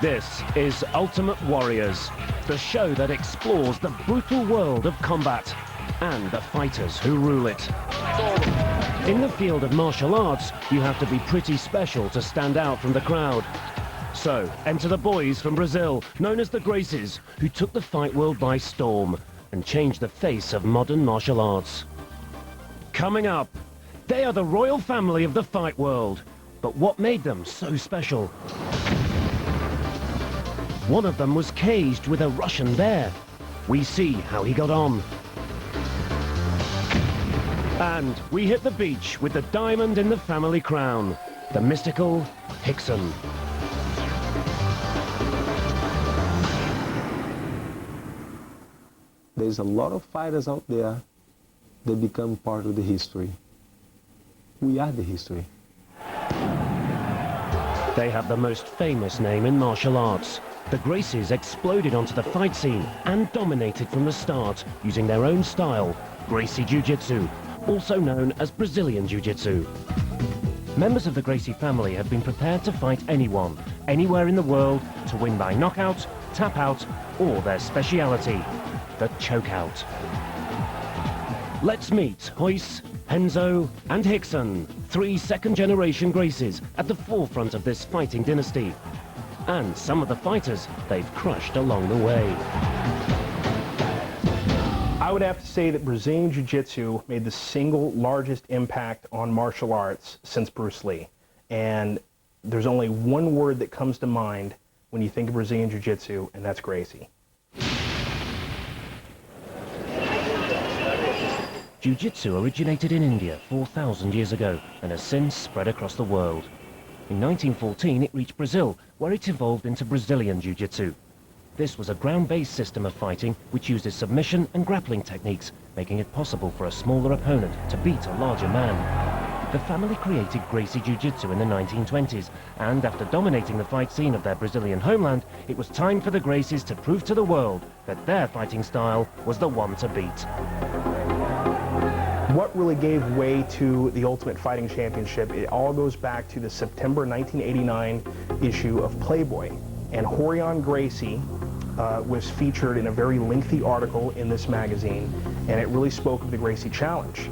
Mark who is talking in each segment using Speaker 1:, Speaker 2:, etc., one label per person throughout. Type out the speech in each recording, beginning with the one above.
Speaker 1: This is Ultimate Warriors, the show that explores the brutal world of combat and the fighters who rule it. In the field of martial arts, you have to be pretty special to stand out from the crowd. So, enter the boys from Brazil, known as the Gracies, who took the fight world by storm and changed the face of modern martial arts. Coming up, they are the royal family of the fight world. But what made them so special? One of them was caged with a Russian bear. We see how he got on. And we hit the beach with the diamond in the family crown, the mystical Hickson.
Speaker 2: There's a lot of fighters out there that become part of the history. We are the history.
Speaker 1: They have the most famous name in martial arts. The Gracies exploded onto the fight scene and dominated from the start using their own style, Gracie Jiu-Jitsu, also known as Brazilian Jiu-Jitsu. Members of the Gracie family have been prepared to fight anyone, anywhere in the world, to win by knockout, tap out, or their speciality, the chokeout. Let's meet Royce, Renzo and Hickson, three second-generation Gracies at the forefront of this fighting dynasty. And some of the fighters they've crushed along the way.
Speaker 3: I would have to say that Brazilian Jiu-Jitsu made the single largest impact on martial arts since Bruce Lee. And there's only one word that comes to mind when you think of Brazilian Jiu-Jitsu, and that's Gracie.
Speaker 1: Jiu-Jitsu originated in India 4,000 years ago and has since spread across the world. In 1914, it reached Brazil, where it evolved into Brazilian Jiu-Jitsu. This was a ground-based system of fighting which uses submission and grappling techniques, making it possible for a smaller opponent to beat a larger man. The family created Gracie Jiu-Jitsu in the 1920s, and after dominating the fight scene of their Brazilian homeland, it was time for the Gracies to prove to the world that their fighting style was the one to beat.
Speaker 3: What really gave way to the Ultimate Fighting Championship, it all goes back to the September 1989 issue of Playboy. And Rorion Gracie was featured in a very lengthy article in this magazine, and it really spoke of the Gracie Challenge.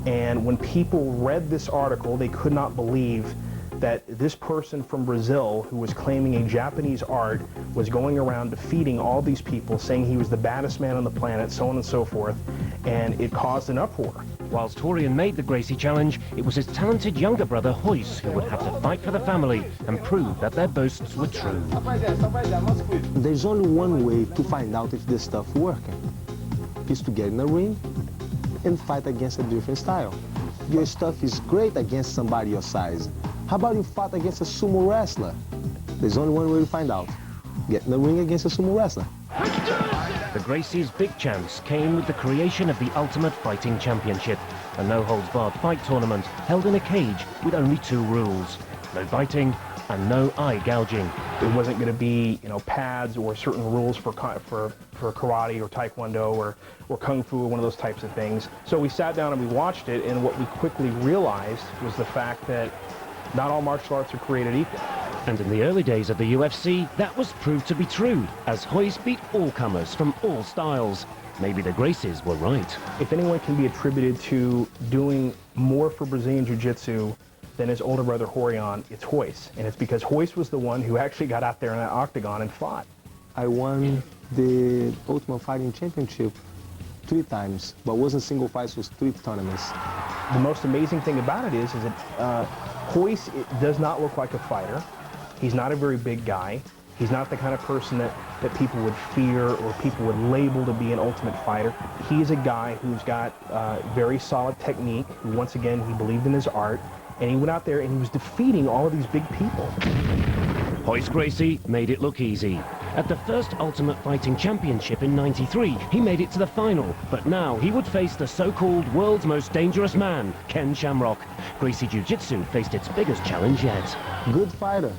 Speaker 3: And when people read this article, they could not believe that this person from Brazil, who was claiming a Japanese art, was going around defeating all these people, saying he was the baddest man on the planet, so on and so forth, and it caused an uproar.
Speaker 1: Whilst Rorion made the Gracie Challenge, it was his talented younger brother Royce who would have to fight for the family and prove that their boasts were true.
Speaker 2: There's only one way to find out if this stuff working, is to get in a ring and fight against a different style. Your stuff is great against somebody your size. How about you fight against a sumo wrestler? There's only one way to find out. Get in the ring against a sumo wrestler.
Speaker 1: The Gracies' big chance came with the creation of the Ultimate Fighting Championship, a no-holds-barred fight tournament held in a cage with only two rules: no biting and no eye gouging.
Speaker 3: It wasn't going to be, pads or certain rules for karate or taekwondo or kung fu or one of those types of things. So we sat down and we watched it, and what we quickly realized was the fact that not all martial arts are created equal.
Speaker 1: And in the early days of the UFC, that was proved to be true, as Royce beat all comers from all styles. Maybe the Gracies were right.
Speaker 3: If anyone can be attributed to doing more for Brazilian Jiu-Jitsu than his older brother Rorion, it's Royce. And it's because Royce was the one who actually got out there in that octagon and fought.
Speaker 2: I won the Ultimate Fighting Championship 3 times, but it wasn't single fights, it was 3 tournaments.
Speaker 3: The most amazing thing about it is that Royce does not look like a fighter. He's not a very big guy. He's not the kind of person that people would fear or people would label to be an ultimate fighter. He's a guy who's got very solid technique, who once again, he believed in his art, and he went out there and he was defeating all of these big people.
Speaker 1: Royce Gracie made it look easy. At the first Ultimate Fighting Championship in '93, he made it to the final, but now he would face the so-called world's most dangerous man, Ken Shamrock. Gracie Jiu-Jitsu faced its biggest challenge yet.
Speaker 2: Good fighter.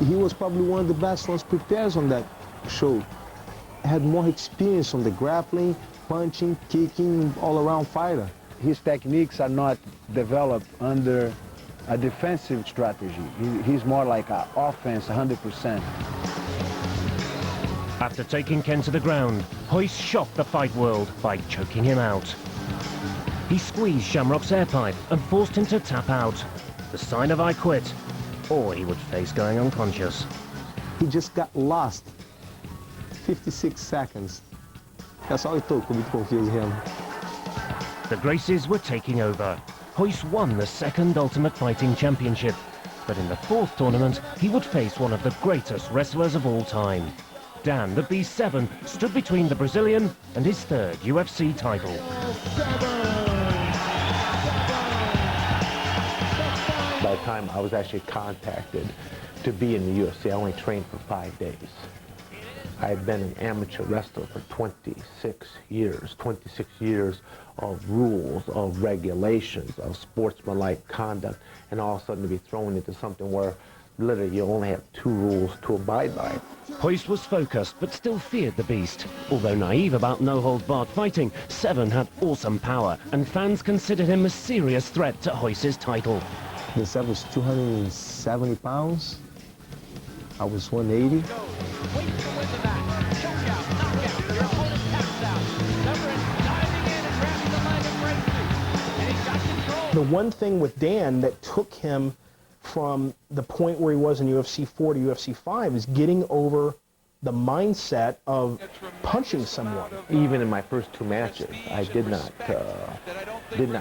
Speaker 2: He was probably one of the best ones prepared on that show. Had more experience on the grappling, punching, kicking, all-around fighter.
Speaker 4: His techniques are not developed under a defensive strategy. He's more like an offense, 100%.
Speaker 1: After taking Ken to the ground, Hoist shocked the fight world by choking him out. He squeezed Shamrock's air pipe and forced him to tap out, the sign of I quit, or he would face going unconscious.
Speaker 2: He just got lost. 56 seconds. That's all it took for me to confuse him.
Speaker 1: The Gracies were taking over. Hoist won the second Ultimate Fighting Championship, but in the fourth tournament, he would face one of the greatest wrestlers of all time. Dan, the B7, stood between the Brazilian and his third UFC title.
Speaker 5: By the time I was actually contacted to be in the UFC, I only trained for 5 days. I had been an amateur wrestler for 26 years of rules, of regulations, of sportsmanlike conduct, and all of a sudden to be thrown into something where literally you only have 2 rules to abide by.
Speaker 1: Hoist was focused, but still feared the beast. Although naive about no-holds-barred fighting, Seven had awesome power, and fans considered him a serious threat to Hoist's title.
Speaker 2: The Seven was 270 pounds. I was 180.
Speaker 3: The one thing with Dan that took him from the point where he was in UFC 4 to UFC 5 is getting over the mindset of punching someone.
Speaker 5: Even in my first 2 matches, I did not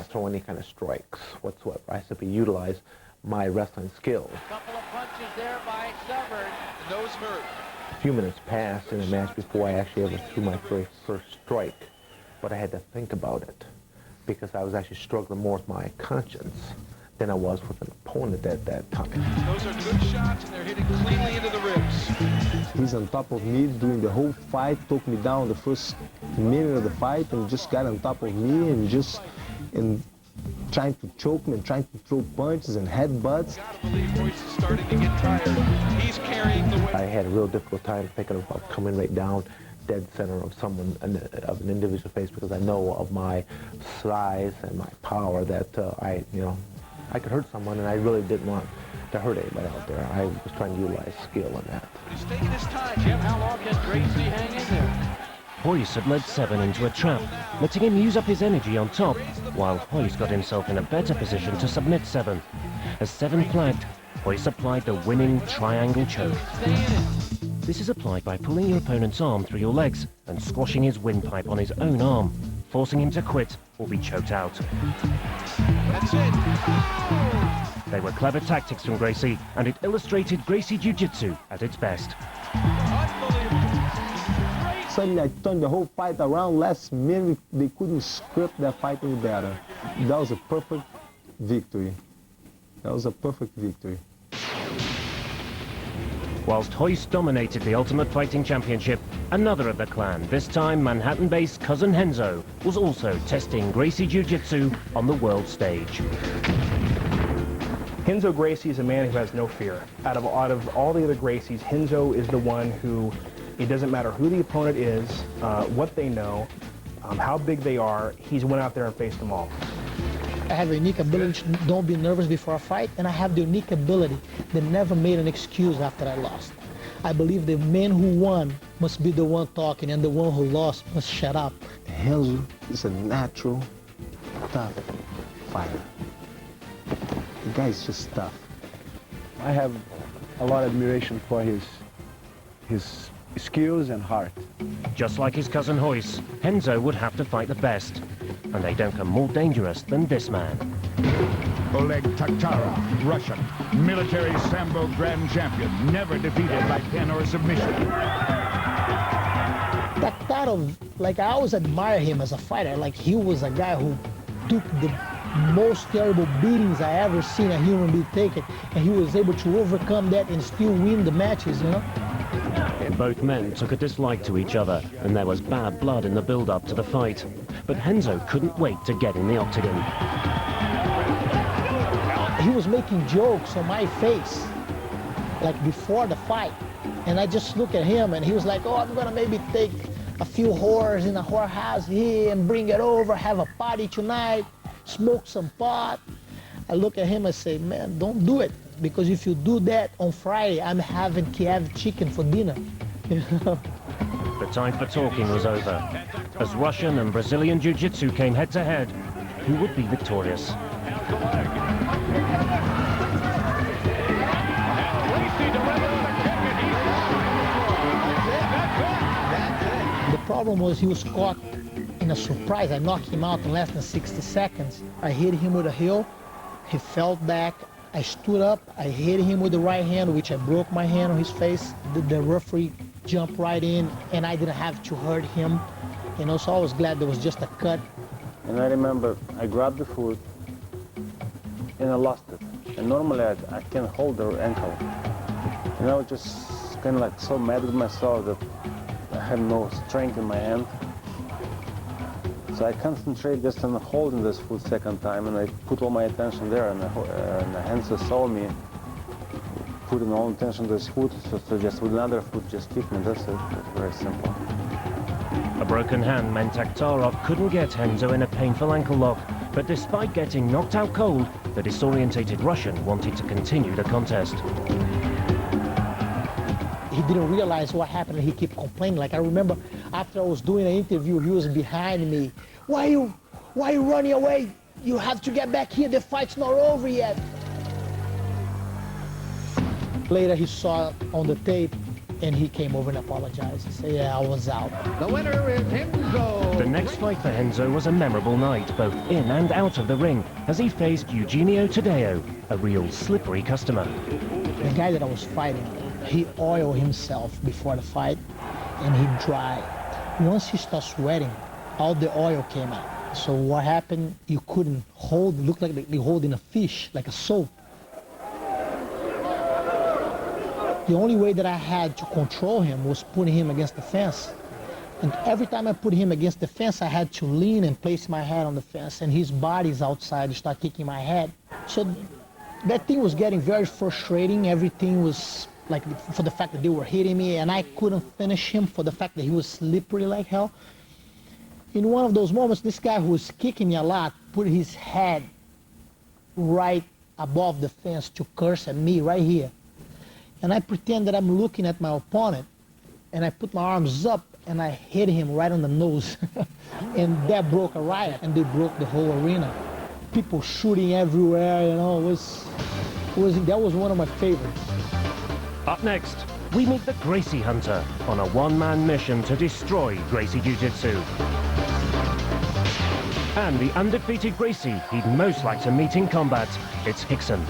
Speaker 5: throw any kind of strikes whatsoever. I simply utilized my wrestling skills.
Speaker 6: A couple of punches there by Severn. Those hurt.
Speaker 5: A few minutes passed in a match before I actually ever threw my first strike, but I had to think about it because I was actually struggling more with my conscience than I was with an opponent at that time.
Speaker 6: Those are good shots, and they're hitting cleanly into the ribs.
Speaker 2: He's on top of me during the whole fight, took me down the first minute of the fight, and just got on top of me and trying to choke me and trying to throw punches and headbutts.
Speaker 6: I believe Royce is starting to get tired. He's carrying the weight.
Speaker 5: I had a real difficult time thinking about coming right down dead center of of an individual face because I know of my size and my power that I could hurt someone, and I really didn't want to hurt anybody out there. I was trying to utilize skill in that.
Speaker 6: But he's taking his time. Jim, how long can Gracie hang in there?
Speaker 1: Hoist had led Seven into a trap, letting him use up his energy on top, while Hoist got himself in a better position to submit Seven. As Seven flagged, Hoist applied the winning triangle choke. This is applied by pulling your opponent's arm through your legs and squashing his windpipe on his own arm, forcing him to quit or be choked out.
Speaker 6: That's it. Oh!
Speaker 1: They were clever tactics from Gracie, and it illustrated Gracie Jiu-Jitsu at its best.
Speaker 6: Unbelievable.
Speaker 2: Suddenly I turned the whole fight around. Last minute, they couldn't script that fight any better. That was a perfect victory. That was a perfect victory.
Speaker 1: Whilst Hoist dominated the Ultimate Fighting Championship, another of the clan, this time Manhattan-based Cousin Henzo, was also testing Gracie Jiu-Jitsu on the world stage.
Speaker 3: Renzo Gracie is a man who has no fear. Out of all the other Gracies, Renzo is the one who, it doesn't matter who the opponent is, what they know, how big they are, he's went out there and faced them all.
Speaker 7: I have a unique ability to don't be nervous before a fight, and I have the unique ability that never made an excuse after I lost. I believe the man who won must be the one talking, and the one who lost must shut up.
Speaker 2: Renzo is a natural, tough fighter. The guy is just tough.
Speaker 4: I have a lot of admiration for his skills and heart.
Speaker 1: Just like his cousin Hoist, Henzo would have to fight the best. And they don't come more dangerous than this man.
Speaker 8: Oleg Taktarov, Russian, military Sambo Grand Champion, never defeated by pin or submission.
Speaker 7: Taktarov, like, I always admire him as a fighter. Like, he was a guy who took the most terrible beatings I ever seen a human being take it, and he was able to overcome that and still win the matches, you know?
Speaker 1: Both men took a dislike to each other, and there was bad blood in the build-up to the fight. But Henzo couldn't wait to get in the octagon.
Speaker 7: He was making jokes on my face, like before the fight. And I just look at him, and he was like, oh, I'm gonna maybe take a few whores in a whorehouse here and bring it over, have a party tonight, smoke some pot. I look at him and say, man, don't do it. Because if you do that on Friday, I'm having Kiev chicken for dinner. You know?
Speaker 1: The time for talking was over. As Russian and Brazilian Jiu-Jitsu came head-to-head, who would be victorious?
Speaker 7: The problem was he was caught in a surprise. I knocked him out in less than 60 seconds. I hit him with a heel. He fell back. I stood up. I hit him with the right hand, which I broke my hand on his face. The referee jumped right in, and I didn't have to hurt him. You know, so I was glad there was just a cut.
Speaker 9: And I remember I grabbed the foot, and I lost it. And normally I can hold the ankle. And I was just kind of like so mad with myself that I had no strength in my hand. So I concentrated just on holding this foot second time, and I put all my attention there, and the hands saw me putting all attention to this foot, so just with another foot just kick me. That's it. It's very simple.
Speaker 1: A broken hand meant Takhtarov couldn't get Renzo in a painful ankle lock, but despite getting knocked out cold, the disorientated Russian wanted to continue the contest.
Speaker 7: He didn't realize what happened, and he kept complaining. Like, I remember after I was doing an interview, he was behind me. Why you running away? You have to get back here, the fight's not over yet. Later he saw on the tape, and he came over and apologized. He said, yeah, I was out.
Speaker 6: The winner is Renzo.
Speaker 1: The next fight for Renzo was a memorable night, both in and out of the ring, as he faced Eugenio Tadeo, a real slippery customer.
Speaker 7: The guy that I was fighting, he oiled himself before the fight, and he dried. Once he started sweating, all the oil came out. So what happened, you couldn't hold, it looked like you're holding a fish, like a soap. The only way that I had to control him was putting him against the fence. And every time I put him against the fence, I had to lean and place my head on the fence, and his body's outside to start kicking my head. So that thing was getting very frustrating. Everything was like, for the fact that they were hitting me, and I couldn't finish him for the fact that he was slippery like hell. In one of those moments, this guy who was kicking me a lot put his head right above the fence to curse at me right here. And I pretend that I'm looking at my opponent, and I put my arms up, and I hit him right on the nose. And that broke a riot, and they broke the whole arena. People shooting everywhere, you know, that was one of my favorites.
Speaker 1: Up next, we meet the Gracie Hunter on a one-man mission to destroy Gracie Jiu-Jitsu. And the undefeated Gracie he'd most like to meet in combat, it's Hickson.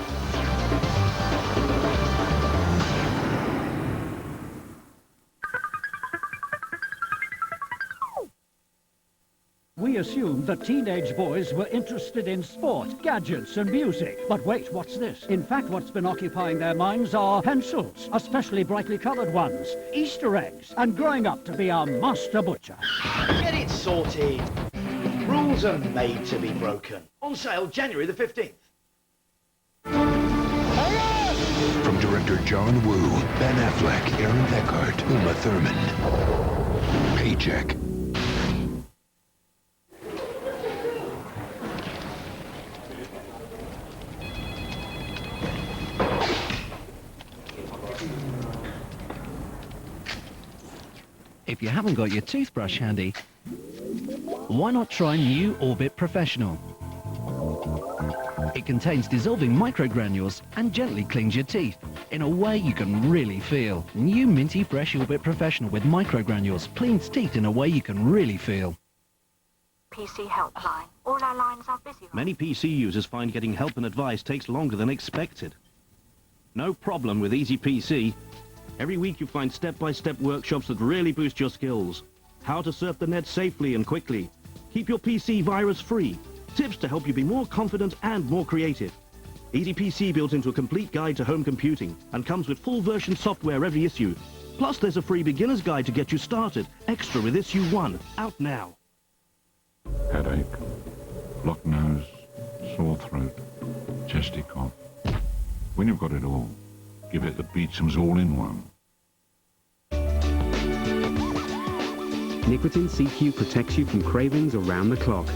Speaker 10: We assumed that teenage boys were interested in sport, gadgets and music. But wait, what's this? In fact, what's been occupying their minds are pencils, especially brightly coloured ones, Easter eggs, and growing up to be a master butcher.
Speaker 11: Get it sorted. Rules are made to be broken. On sale January the 15th.
Speaker 8: From director John Woo, Ben Affleck, Aaron Eckhart, Uma Thurman. Paycheck.
Speaker 12: If you haven't got your toothbrush handy, why not try new Orbit Professional? It contains dissolving microgranules and gently cleans your teeth in a way you can really feel. New minty fresh Orbit Professional with microgranules cleans teeth in a way you can really feel.
Speaker 13: PC helpline. All our lines are busy.
Speaker 14: Many PC users find getting help and advice takes longer than expected. No problem with Easy PC. Every week you find step-by-step workshops that really boost your skills. How to surf the net safely and quickly. Keep your PC virus-free. Tips to help you be more confident and more creative. Easy PC builds into a complete guide to home computing and comes with full version software every issue. Plus there's a free beginner's guide to get you started. Extra with issue 1. Out now.
Speaker 15: Headache, blocked nose, sore throat, chesty cough. When you've got it all, give it the Beecham's all-in-one.
Speaker 16: Nicotine CQ protects you from cravings around the clock.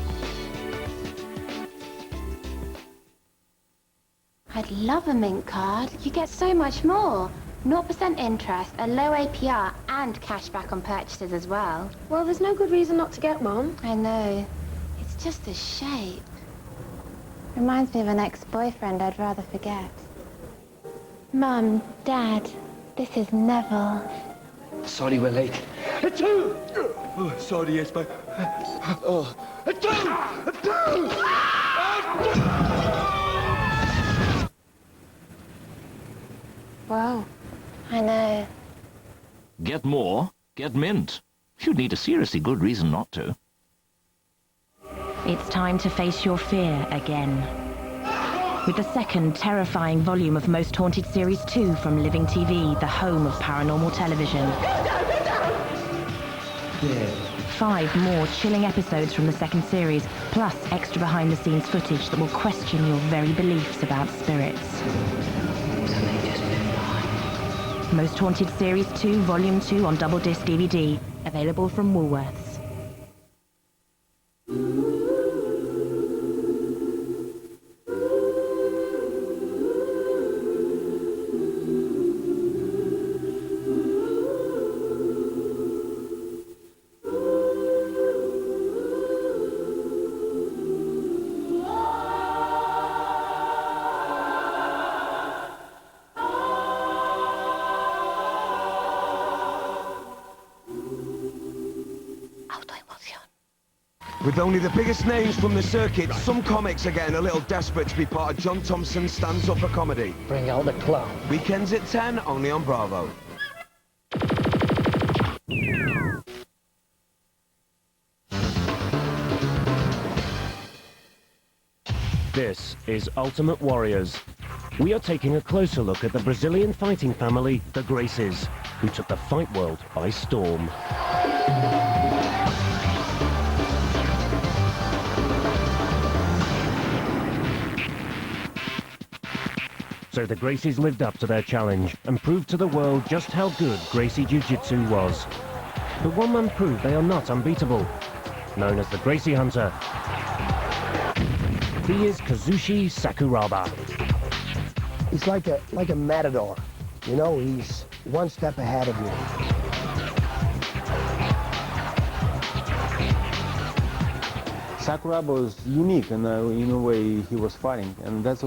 Speaker 13: I'd love a mint card. You get so much more. 0% interest, a low APR, and cashback on purchases as well.
Speaker 17: Well, there's no good reason not to get one.
Speaker 13: I know. It's just the shape. Reminds me of an ex-boyfriend I'd rather forget. Mum, Dad, this is Neville.
Speaker 18: Sorry we're late. Achoo! Oh, sorry, yes, but... Oh. Achoo! Achoo!
Speaker 13: Wow. I know.
Speaker 19: Get more? Get Mint. You'd need a seriously good reason not to.
Speaker 20: It's time to face your fear again. With the second terrifying volume of Most Haunted Series 2 from Living TV, the home of paranormal television. 5 more chilling episodes from the second series, plus extra behind-the-scenes footage that will question your very beliefs about spirits. Most Haunted Series 2, Volume 2 on double disc DVD, available from Woolworths.
Speaker 21: With only the biggest names from the circuit, some comics are getting a little desperate to be part of John Thompson's Stands Up for Comedy.
Speaker 7: Bring out the clown.
Speaker 21: Weekends at 10, only on Bravo.
Speaker 1: This is Ultimate Warriors. We are taking a closer look at the Brazilian fighting family, the Gracies, who took the fight world by storm. So the Gracies lived up to their challenge and proved to the world just how good Gracie Jiu-Jitsu was. But one man proved they are not unbeatable. Known as the Gracie Hunter, he is Kazushi Sakuraba.
Speaker 22: He's like a matador, you know, he's one step ahead of you.
Speaker 9: Sakuraba was unique in the way he was fighting, and that's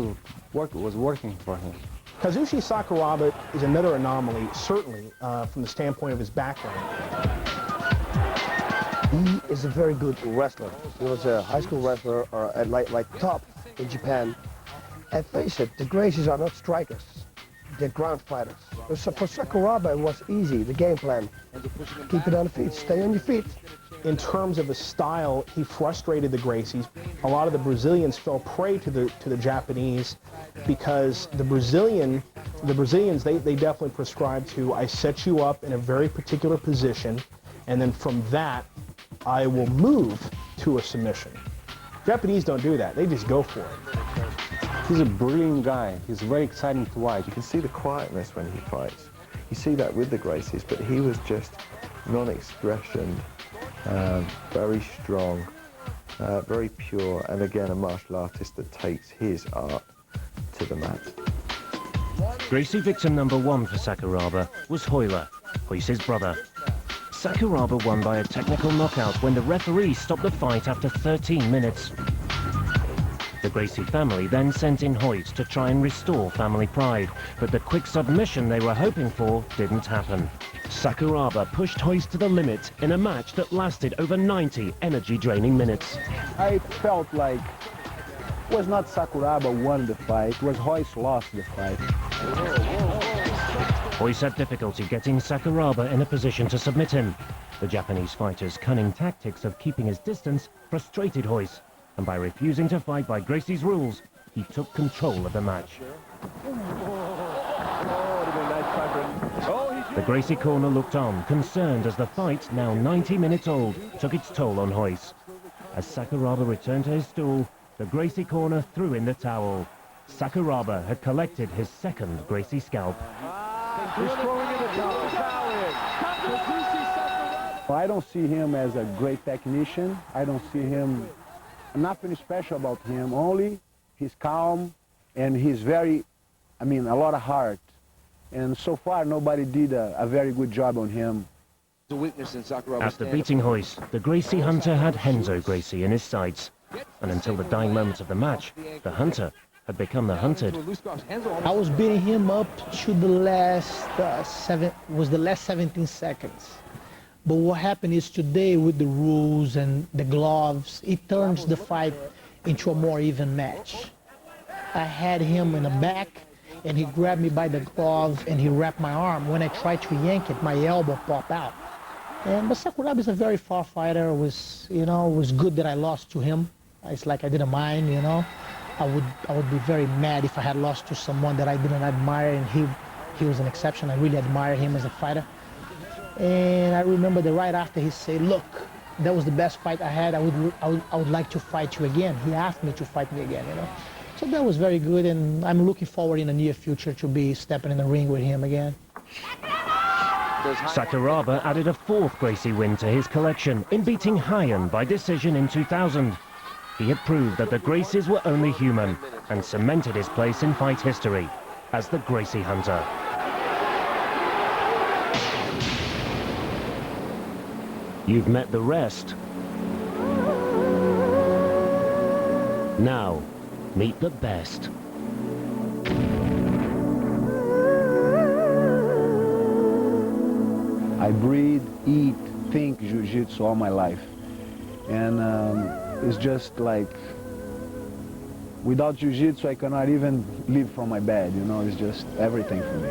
Speaker 9: what was working for him.
Speaker 3: Kazushi Sakuraba is another anomaly, certainly, from the standpoint of his background.
Speaker 22: He is a very good wrestler. He was a high school wrestler, or like top in Japan. And face it, the Gracies are not strikers. They're ground fighters. So for Sakuraba, it was easy, the game plan. Keep it on the feet, stay on your feet.
Speaker 3: In terms of the style, he frustrated the Gracies. A lot of the Brazilians fell prey to the Japanese because the Brazilians, they definitely prescribe to, I set you up in a very particular position, and then from that, I will move to a submission. Japanese don't do that. They just go for it.
Speaker 9: He's a brilliant guy. He's very exciting to watch. You can see the quietness when he fights. You see that with the Gracies, but he was just non-expression, very strong, very pure, and again, a martial artist that takes his art to the mat.
Speaker 1: Gracie victim number 1 for Sakuraba was Hoyler, Royce's brother. Sakuraba won by a technical knockout when the referee stopped the fight after 13 minutes. The Gracie family then sent in Hoyt to try and restore family pride, but the quick submission they were hoping for didn't happen. Sakuraba pushed Hoyt to the limit in a match that lasted over 90 energy-draining minutes.
Speaker 4: I felt like it was not Sakuraba won the fight, it was Hoyt lost the fight.
Speaker 1: Hoyt had difficulty getting Sakuraba in a position to submit him. The Japanese fighter's cunning tactics of keeping his distance frustrated Hoyt, and by refusing to fight by Gracie's rules, he took control of the match. The Gracie corner looked on, concerned as the fight, now 90 minutes old, took its toll on Hoyt. As Sakuraba returned to his stool, the Gracie corner threw in the towel. Sakuraba had collected his second Gracie scalp.
Speaker 4: I don't see him as a great technician. I don't see him, nothing special about him, only he's calm and he's very, a lot of heart. And so far, nobody did a very good job on him.
Speaker 18: The weakness in Sakuraba.
Speaker 1: After beating Hoist, the Gracie hunter had Henzo Gracie in his sights. And until the dying moments of the match, the hunter had become the hunted.
Speaker 7: I was beating him up to the last the last 17 seconds. But what happened is today with the rules and the gloves, it turns the fight into a more even match. I had him in the back, and he grabbed me by the glove and he wrapped my arm. When I tried to yank it, my elbow popped out. But Sakuraba is a very far fighter. It was good that I lost to him. It's like I didn't mind, you know. I would be very mad if I had lost to someone that I didn't admire, and he was an exception. I really admire him as a fighter. And I remember that right after he said, "Look, that was the best fight I had. I would like to fight you again." He asked me to fight me again, you know. So that was very good, and I'm looking forward in the near future to be stepping in the ring with him again.
Speaker 1: Sakuraba added a fourth Gracie win to his collection in beating Hyen by decision in 2000. He had proved that the Gracies were only human and cemented his place in fight history as the Gracie hunter. You've met the rest. Now, meet the best.
Speaker 4: I breathe, eat, think jiu-jitsu all my life. And it's just like, without jiu-jitsu, I cannot even live from my bed, you know, it's just everything for me.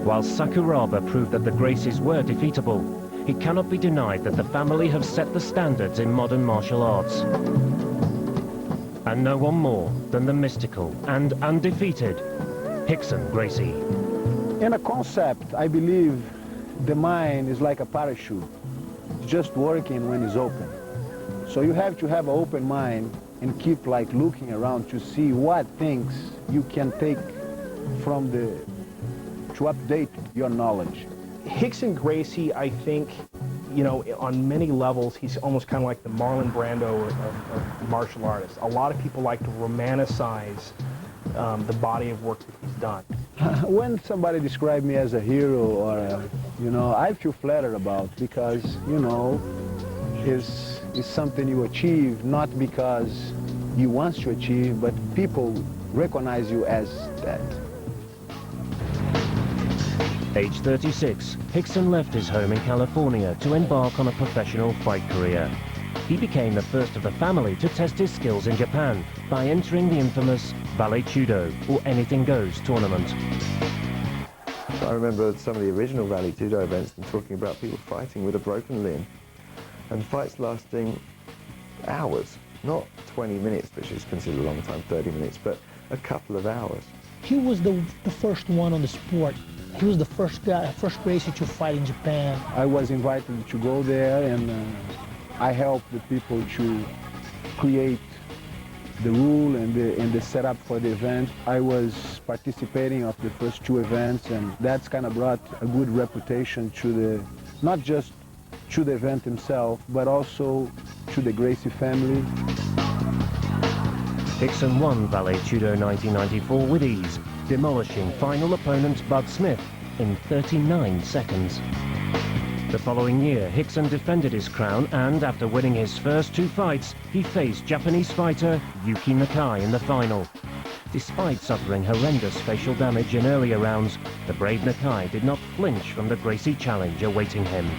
Speaker 1: While Sakuraba proved that the Gracies were defeatable, it cannot be denied that the family have set the standards in modern martial arts. And no one more than the mystical and undefeated Rickson Gracie.
Speaker 4: In a concept, I believe the mind is like a parachute. It's just working when it's open. So you have to have an open mind and keep like looking around to see what things you can take from to update your knowledge.
Speaker 3: Rickson Gracie, I think, you know, on many levels, he's almost kind of like the Marlon Brando of martial artists. A lot of people like to romanticize the body of work that he's done.
Speaker 4: When somebody describes me as a hero, or you know, I feel flattered about, because you know, it's something you achieve not because you want to achieve, but people recognize you as that.
Speaker 1: Age 36, Rickson left his home in California to embark on a professional fight career. He became the first of the family to test his skills in Japan by entering the infamous Vale Tudo, or Anything Goes tournament.
Speaker 2: I remember some of the original Vale Tudo events and talking about people fighting with a broken limb, and fights lasting hours, not 20 minutes, which is considered a long time, 30 minutes, but a couple of hours.
Speaker 7: He was the first one on the sport. He was the first Gracie to fight in Japan.
Speaker 4: I was invited to go there, and I helped the people to create the rule and the setup for the event. I was participating of the first two events, and that's kind of brought a good reputation to the, not just to the event himself, but also to the Gracie family.
Speaker 1: Rickson won Vale Tudo 1994 with ease, demolishing final opponent Bud Smith in 39 seconds. The following year, Rickson defended his crown, and after winning his first two fights, he faced Japanese fighter Yuki Nakai in the final. Despite suffering horrendous facial damage in earlier rounds, the brave Nakai did not flinch from the Gracie challenge awaiting him.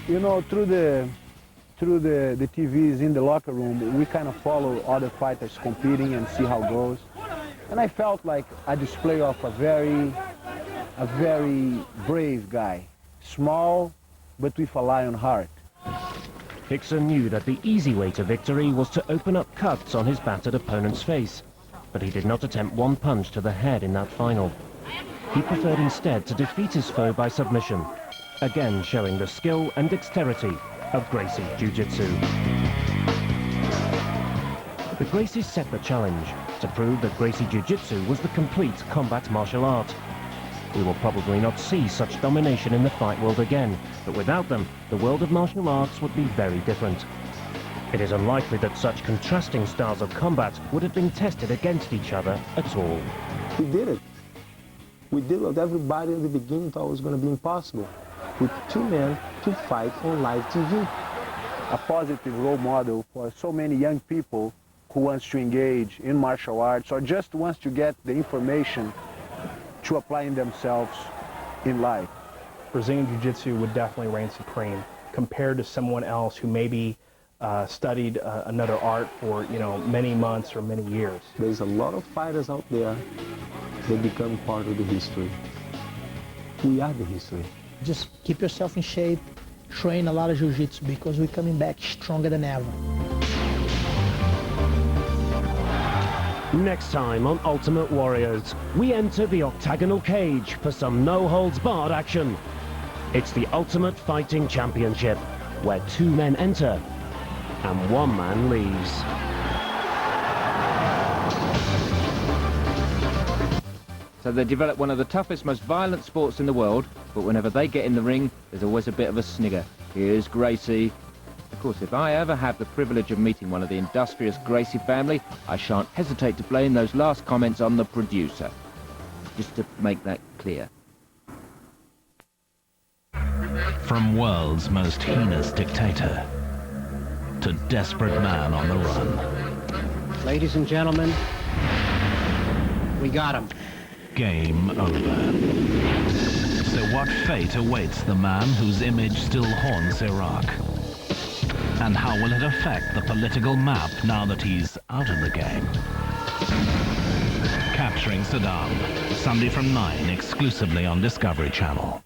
Speaker 4: You know, through the TVs in the locker room, we kind of follow other fighters competing and see how it goes. And I felt like a display of a very brave guy. Small, but with a lion heart.
Speaker 1: Rickson knew that the easy way to victory was to open up cuts on his battered opponent's face, but he did not attempt one punch to the head in that final. He preferred instead to defeat his foe by submission, again showing the skill and dexterity of Gracie Jiu-Jitsu. The Gracies set the challenge to prove that Gracie Jiu-Jitsu was the complete combat martial art. We will probably not see such domination in the fight world again, but without them, the world of martial arts would be very different. It is unlikely that such contrasting styles of combat would have been tested against each other at all.
Speaker 9: We did it. We did what everybody at the beginning thought was going to be impossible. With two men to fight on live TV.
Speaker 4: A positive role model for so many young people who wants to engage in martial arts or just wants to get the information to apply in themselves in life.
Speaker 3: Brazilian Jiu-Jitsu would definitely reign supreme compared to someone else who maybe studied another art for, many months or many years.
Speaker 9: There's a lot of fighters out there that become part of the history. We are the history.
Speaker 7: Just keep yourself in shape, train a lot of jiu-jitsu because we're coming back stronger than ever.
Speaker 1: Next time on Ultimate Warriors, we enter the octagonal cage for some no-holds-barred action. It's the Ultimate Fighting Championship, where 2 men enter and 1 man leaves.
Speaker 5: So they develop one of the toughest, most violent sports in the world, but whenever they get in the ring, there's always a bit of a snigger. Here's Gracie. Of course, if I ever have the privilege of meeting one of the industrious Gracie family, I shan't hesitate to blame those last comments on the producer. Just to make that clear.
Speaker 6: From world's most heinous dictator to desperate man on the run.
Speaker 23: Ladies and gentlemen, we got him.
Speaker 6: Game over. So what fate awaits the man whose image still haunts Iraq? And how will it affect the political map now that he's out of the game? Capturing Saddam, Sunday from 9, exclusively on Discovery Channel.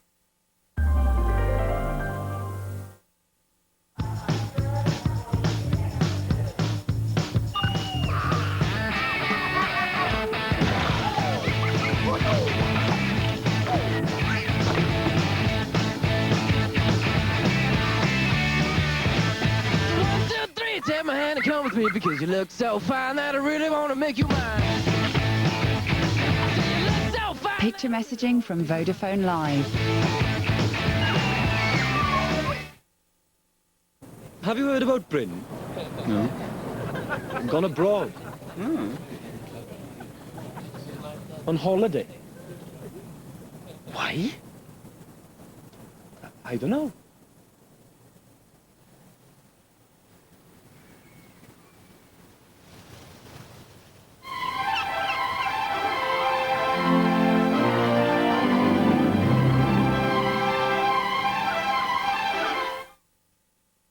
Speaker 24: Take my hand and come with me because you look so fine that I really want to make you mine.
Speaker 25: Picture messaging from Vodafone Live.
Speaker 26: Have you heard about Britain? No. Gone abroad. On holiday. Why? I don't know.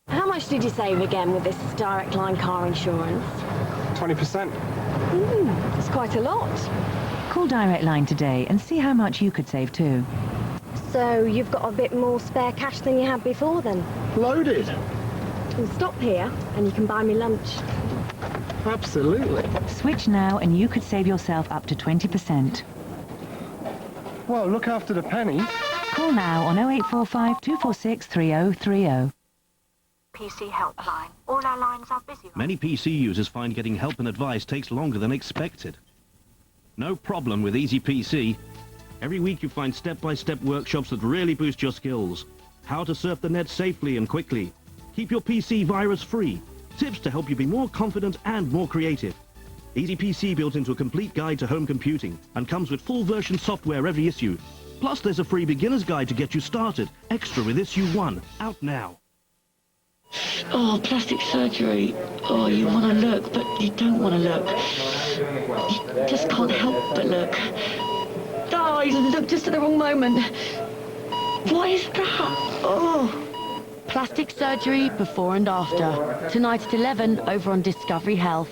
Speaker 27: How much did you save again with this direct line car insurance?
Speaker 23: 20%.
Speaker 27: It's quite a lot.
Speaker 20: Call Direct Line today and see how much you could save too.
Speaker 27: So you've got a bit more spare cash than you had before then?
Speaker 23: Loaded.
Speaker 27: We'll stop here and you can buy me lunch.
Speaker 23: Absolutely.
Speaker 20: Switch now and you could save yourself up to 20%.
Speaker 23: Well, look after the pennies.
Speaker 20: Call now on 0845 246 3030.
Speaker 28: PC helpline. All our lines are busy.
Speaker 14: Many PC users find getting help and advice takes longer than expected. No problem with Easy PC. Every week you find step-by-step workshops that really boost your skills. How to surf the net safely and quickly. Keep your PC virus-free. Tips to help you be more confident and more creative. Easy PC built into a complete guide to home computing and comes with full version software every issue. Plus there's a free beginner's guide to get you started. Extra with issue 1. Out now.
Speaker 28: Oh, plastic surgery. Oh, you want to look, but you don't want to look. You just can't help but look. Oh, you looked just at the wrong moment. What is that? Oh.
Speaker 27: Plastic surgery before and after. Tonight at 11 over on Discovery Health.